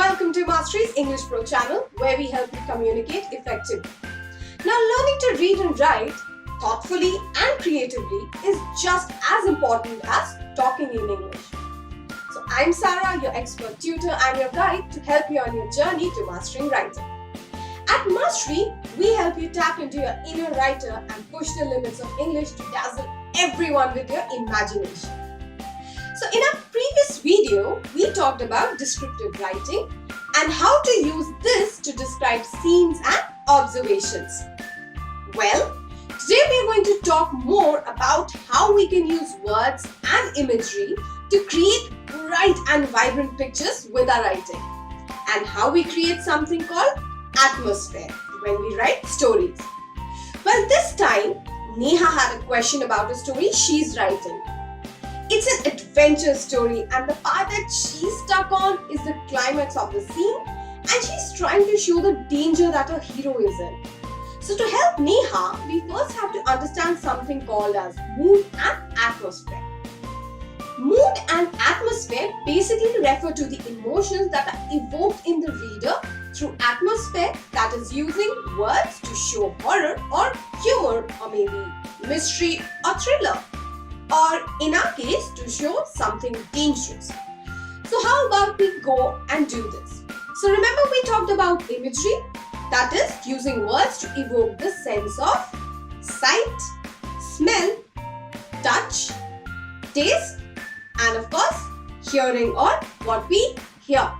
Welcome to Mastree's English Pro channel, where we help you communicate effectively. Now, learning to read and write thoughtfully and creatively is just as important as talking in English. So, I'm Sarah, your expert tutor and your guide to help you on your journey to mastering writing. At Mastree, we help you tap into your inner writer and push the limits of English to dazzle everyone with your imagination. So in our previous video, we talked about descriptive writing and how to use this to describe scenes and observations. Well, today we are going to talk more about how we can use words and imagery to create bright and vibrant pictures with our writing, and how we create something called atmosphere when we write stories. Well, this time, Neha had a question about a story she's writing. It's an adventure story, and the part that she's stuck on is the climax of the scene, and she's trying to show the danger that her hero is in. So to help Neha, we first have to understand something called as mood and atmosphere. Mood and atmosphere basically refer to the emotions that are evoked in the reader through atmosphere, that is using words to show horror or humor or maybe mystery or thriller, or in our case to show something dangerous. So how about we go and do this? So remember we talked about imagery, that is using words to evoke the sense of sight, smell, touch, taste, and of course hearing or what we hear.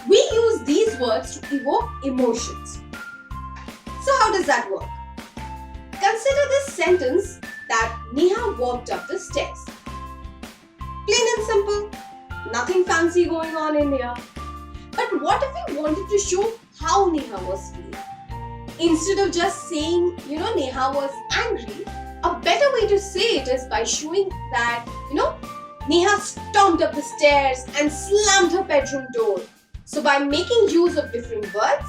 We use these words to evoke emotions. So how does that work? Consider this sentence that Neha walked up the stairs. Plain and simple, nothing fancy going on in here. But what if we wanted to show how Neha was feeling? Instead of just saying, Neha was angry, a better way to say it is by showing that, Neha stomped up the stairs and slammed her bedroom door. So by making use of different words,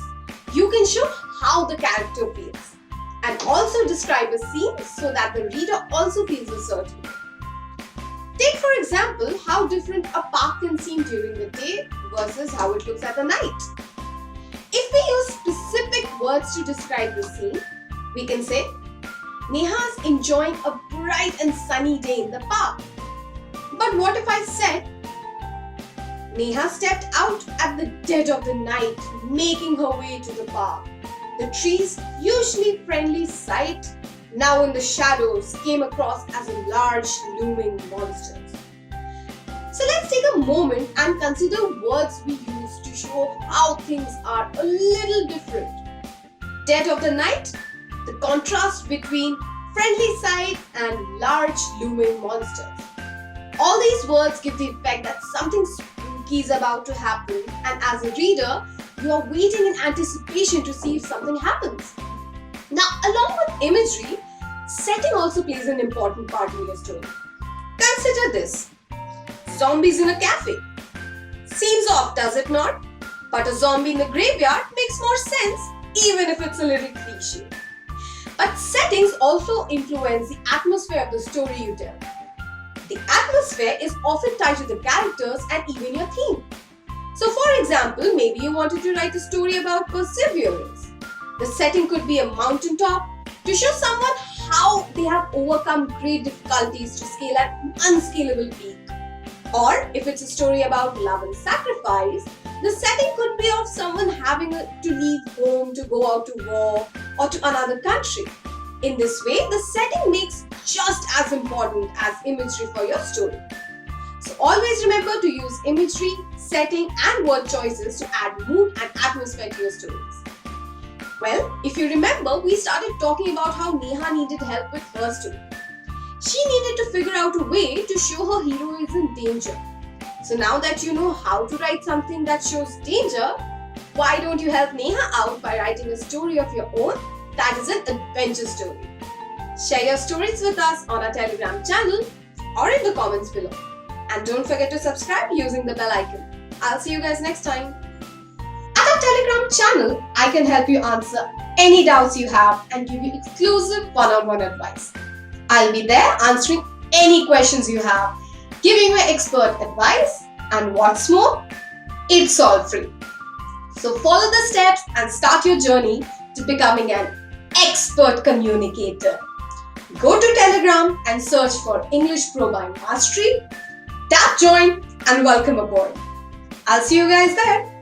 you can show how the character feels and also describe a scene so that the reader also feels a certain way. Take for example how different a park can seem during the day versus how it looks at the night. If we use specific words to describe the scene, we can say, Neha is enjoying a bright and sunny day in the park. But what if I said, Neha stepped out at the dead of the night, making her way to the park. The trees, usually friendly sight, now in the shadows, came across as a large looming monster. So let's take a moment and consider words we use to show how things are a little different. Dead of the night, the contrast between friendly sight and large looming monsters. All these words give the effect that something spooky is about to happen, and as a reader, you are waiting in anticipation to see if something happens. Now, along with imagery, setting also plays an important part in your story. Consider this. Zombies in a cafe. Seems off, does it not? But a zombie in the graveyard makes more sense, even if it's a little cliche. But settings also influence the atmosphere of the story you tell. The atmosphere is often tied to the characters and even your theme. So for example, maybe you wanted to write a story about perseverance. The setting could be a mountaintop to show someone how they have overcome great difficulties to scale an unscalable peak. Or if it's a story about love and sacrifice, the setting could be of someone having to leave home to go out to war or to another country. In this way, the setting makes just as important as imagery for your story. So always remember to use imagery, setting and word choices to add mood and atmosphere to your stories. Well, if you remember, we started talking about how Neha needed help with her story. She needed to figure out a way to show her hero is in danger. So now that you know how to write something that shows danger, why don't you help Neha out by writing a story of your own that is an adventure story? Share your stories with us on our Telegram channel or in the comments below. And don't forget to subscribe using the bell icon. I'll see you guys next time. At our Telegram channel, I can help you answer any doubts you have and give you exclusive one-on-one advice. I'll be there answering any questions you have, giving you expert advice, and what's more, It's all free. So follow the steps and start your journey to becoming an expert communicator. Go to Telegram and search for English Pro by Mastree. Tap join and welcome aboard. I'll see you guys there.